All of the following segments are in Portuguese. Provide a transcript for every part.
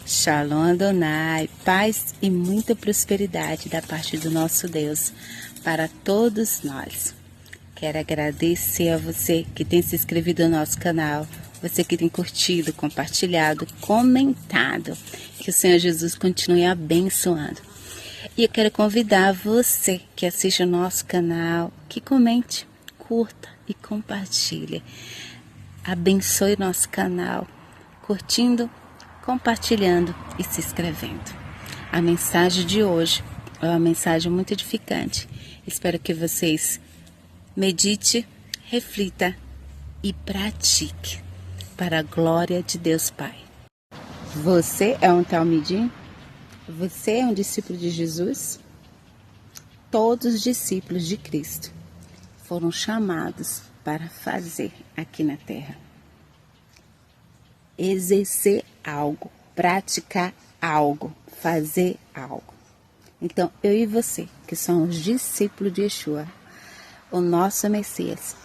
Shalom Adonai, paz e muita prosperidade da parte do nosso Deus para todos nós. Quero agradecer a você que tem se inscrito no nosso canal, você que tem curtido, compartilhado, comentado. Que o Senhor Jesus continue abençoando. E eu quero convidar você que assiste o nosso canal, que comente, curta e compartilhe. Abençoe nosso canal, curtindo, compartilhando e se inscrevendo. A mensagem de hoje é uma mensagem muito edificante. Espero que vocês medite, reflita e pratique para a glória de Deus Pai. Você é um talmidim? Você é um discípulo de Jesus? Todos os discípulos de Cristo foram chamados para fazer aqui na terra. Exercer algo, praticar algo, fazer algo. Então, eu e você, que somos discípulos de Yeshua, o nosso Messias,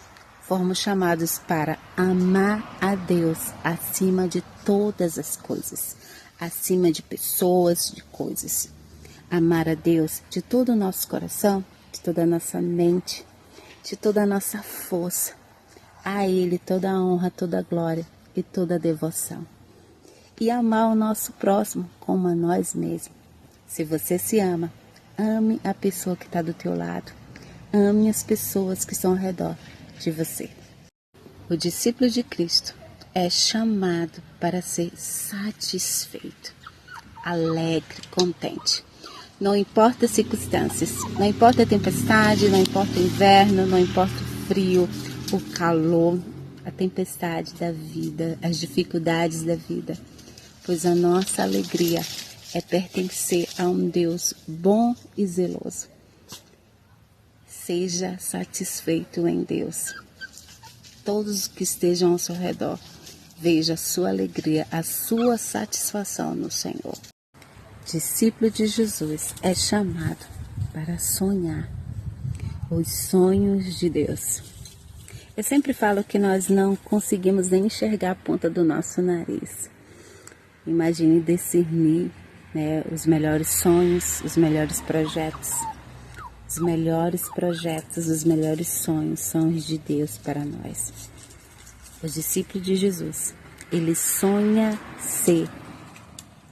fomos chamados para amar a Deus acima de todas as coisas, acima de pessoas, de coisas. Amar a Deus de todo o nosso coração, de toda a nossa mente, de toda a nossa força. A Ele toda a honra, toda a glória e toda a devoção. E amar o nosso próximo como a nós mesmos. Se você se ama, ame a pessoa que está do teu lado. Ame as pessoas que estão ao redor de você. O discípulo de Cristo é chamado para ser satisfeito, alegre, contente. Não importa as circunstâncias, não importa a tempestade, não importa o inverno, não importa o frio, o calor, a tempestade da vida, as dificuldades da vida, pois a nossa alegria é pertencer a um Deus bom e zeloso. Seja satisfeito em Deus. Todos que estejam ao seu redor, veja a sua alegria, a sua satisfação no Senhor. Discípulo de Jesus é chamado para sonhar os sonhos de Deus. Eu sempre falo que nós não conseguimos nem enxergar a ponta do nosso nariz. Imagine discernir, os melhores sonhos, os melhores projetos. Os melhores projetos, os melhores sonhos são os de Deus para nós. O discípulo de Jesus, ele sonha ser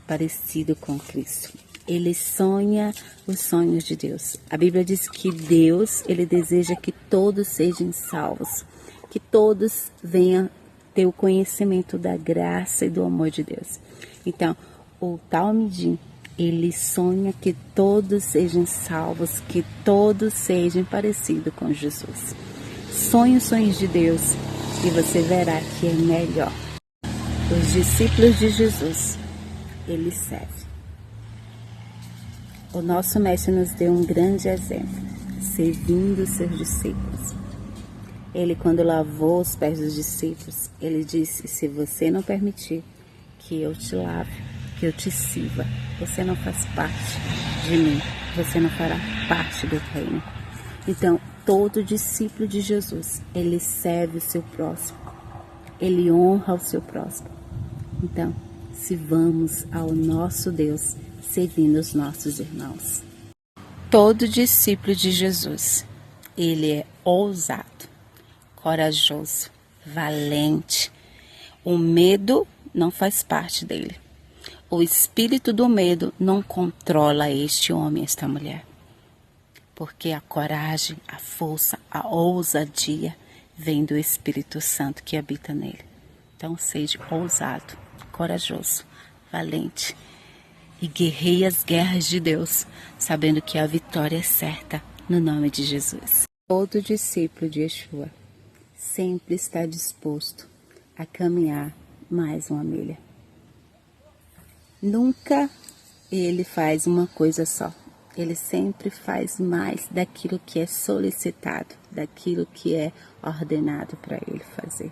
parecido com Cristo. Ele sonha os sonhos de Deus. A Bíblia diz que Deus, ele deseja que todos sejam salvos, que todos venham ter o conhecimento da graça e do amor de Deus. Então, o talmidim, ele sonha que todos sejam salvos, que todos sejam parecidos com Jesus. Sonhe os sonhos de Deus e você verá que é melhor. Os discípulos de Jesus, eles servem. O nosso mestre nos deu um grande exemplo, servindo os seus discípulos. Ele, quando lavou os pés dos discípulos, ele disse: se você não permitir que eu te lave, que eu te sirva, você não faz parte de mim, você não fará parte do reino. Então, todo discípulo de Jesus, ele serve o seu próximo, ele honra o seu próximo. Então, sirvamos ao nosso Deus, servindo os nossos irmãos. Todo discípulo de Jesus, ele é ousado, corajoso, valente. O medo não faz parte dele. O espírito do medo não controla este homem, esta mulher. Porque a coragem, a força, a ousadia vem do Espírito Santo que habita nele. Então seja ousado, corajoso, valente e guerreie as guerras de Deus, sabendo que a vitória é certa no nome de Jesus. Todo discípulo de Yeshua sempre está disposto a caminhar mais uma milha. Nunca ele faz uma coisa só. Ele sempre faz mais daquilo que é solicitado, daquilo que é ordenado para ele fazer.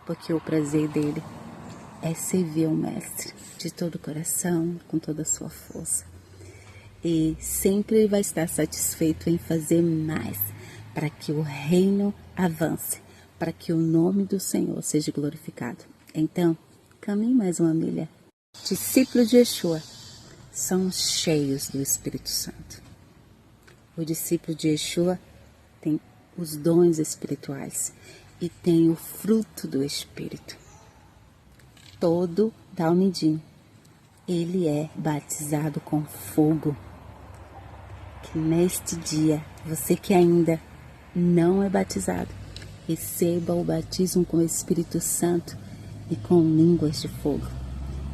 Porque o prazer dele é servir ao Mestre de todo o coração, com toda a sua força. E sempre ele vai estar satisfeito em fazer mais, para que o reino avance, para que o nome do Senhor seja glorificado. Então, caminhe mais uma milha. Discípulos de Yeshua são cheios do Espírito Santo. O discípulo de Yeshua tem os dons espirituais e tem o fruto do Espírito. Todo Talmidim, ele é batizado com fogo. Que neste dia, você que ainda não é batizado, receba o batismo com o Espírito Santo e com línguas de fogo.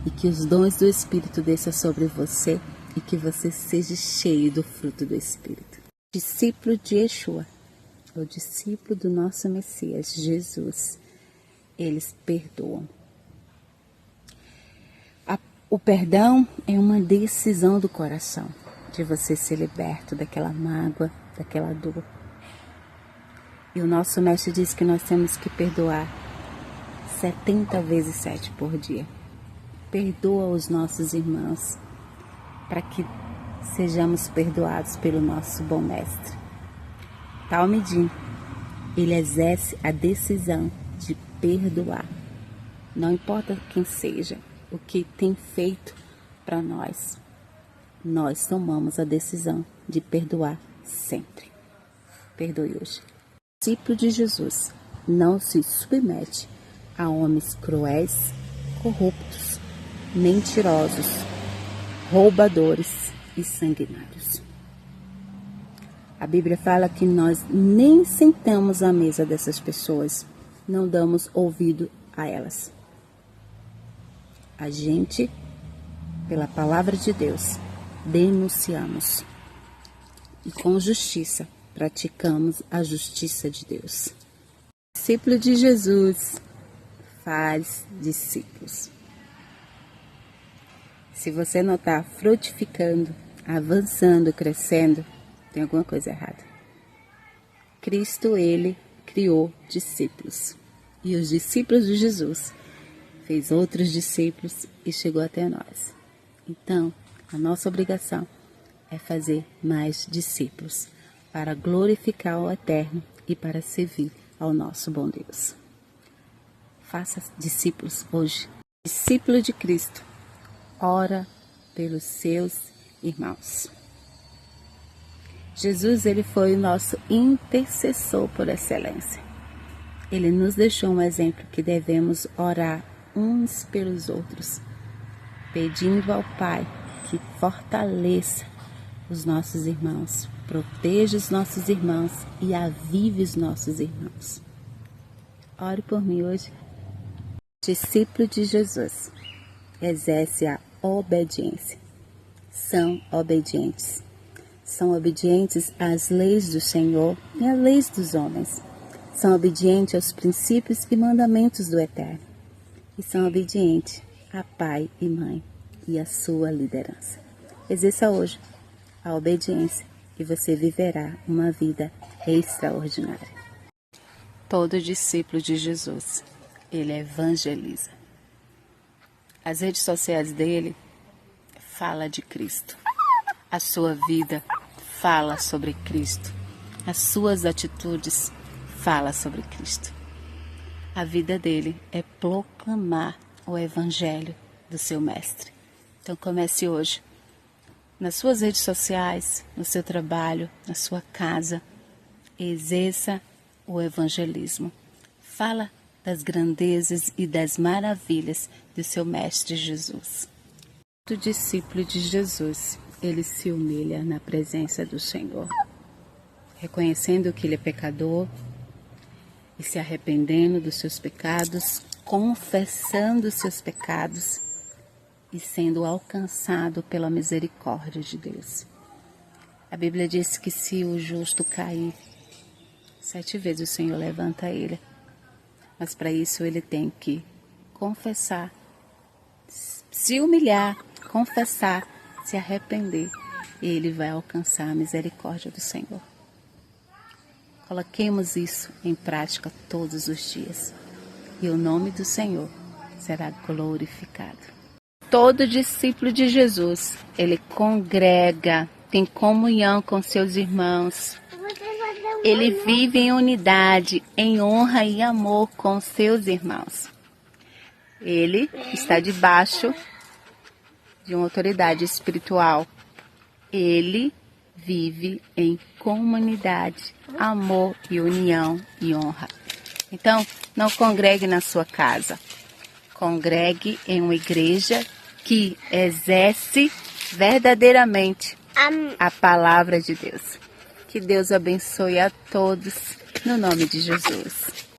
E que os dons do Espírito desçam sobre você e que você seja cheio do fruto do Espírito. Discípulo de Yeshua, o discípulo do nosso Messias, Jesus, eles perdoam. O perdão é uma decisão do coração, de você ser liberto daquela mágoa, daquela dor. E o nosso mestre diz que nós temos que perdoar 70 vezes 7 por dia. Perdoa os nossos irmãos, para que sejamos perdoados pelo nosso bom mestre. Talmidim, ele exerce a decisão de perdoar. Não importa quem seja, o que tem feito para nós. Nós tomamos a decisão de perdoar sempre. Perdoe hoje. O discípulo de Jesus não se submete a homens cruéis, corruptos, mentirosos, roubadores e sanguinários. A Bíblia fala que nós nem sentamos à mesa dessas pessoas, não damos ouvido a elas. A gente, pela palavra de Deus, denunciamos e com justiça praticamos a justiça de Deus. Discípulo de Jesus faz discípulos. Se você não está frutificando, avançando, crescendo, tem alguma coisa errada. Cristo, ele criou discípulos. E os discípulos de Jesus fez outros discípulos e chegou até nós. Então, a nossa obrigação é fazer mais discípulos para glorificar o Eterno e para servir ao nosso bom Deus. Faça discípulos hoje. Discípulo de Cristo. Ora pelos seus irmãos. Jesus, ele foi o nosso intercessor por excelência. Ele nos deixou um exemplo que devemos orar uns pelos outros, pedindo ao Pai que fortaleça os nossos irmãos, proteja os nossos irmãos e avive os nossos irmãos. Ore por mim hoje. Discípulo de Jesus exerce a obediência. São obedientes. São obedientes às leis do Senhor e às leis dos homens. São obedientes aos princípios e mandamentos do Eterno. E são obedientes a pai e mãe e a sua liderança. Exerça hoje a obediência e você viverá uma vida extraordinária. Todo discípulo de Jesus, ele evangeliza. As redes sociais dele fala de Cristo. A sua vida fala sobre Cristo. As suas atitudes falam sobre Cristo. A vida dele é proclamar o evangelho do seu mestre. Então comece hoje. Nas suas redes sociais, no seu trabalho, na sua casa, exerça o evangelismo. Fala das grandezas e das maravilhas do seu mestre Jesus. O discípulo de Jesus, ele se humilha na presença do Senhor, reconhecendo que ele é pecador e se arrependendo dos seus pecados, confessando os seus pecados e sendo alcançado pela misericórdia de Deus. A Bíblia diz que se o justo cair, 7 vezes o Senhor levanta ele. Mas para isso ele tem que confessar, se humilhar, confessar, se arrepender. E ele vai alcançar a misericórdia do Senhor. Coloquemos isso em prática todos os dias. E o nome do Senhor será glorificado. Todo discípulo de Jesus, ele congrega, tem comunhão com seus irmãos. Ele vive em unidade, em honra e amor com seus irmãos. Ele está debaixo de uma autoridade espiritual, ele vive em comunidade, amor e união e honra. Então, não congregue na sua casa. Congregue em uma igreja que exerce verdadeiramente a palavra de Deus. Que Deus abençoe a todos, no nome de Jesus.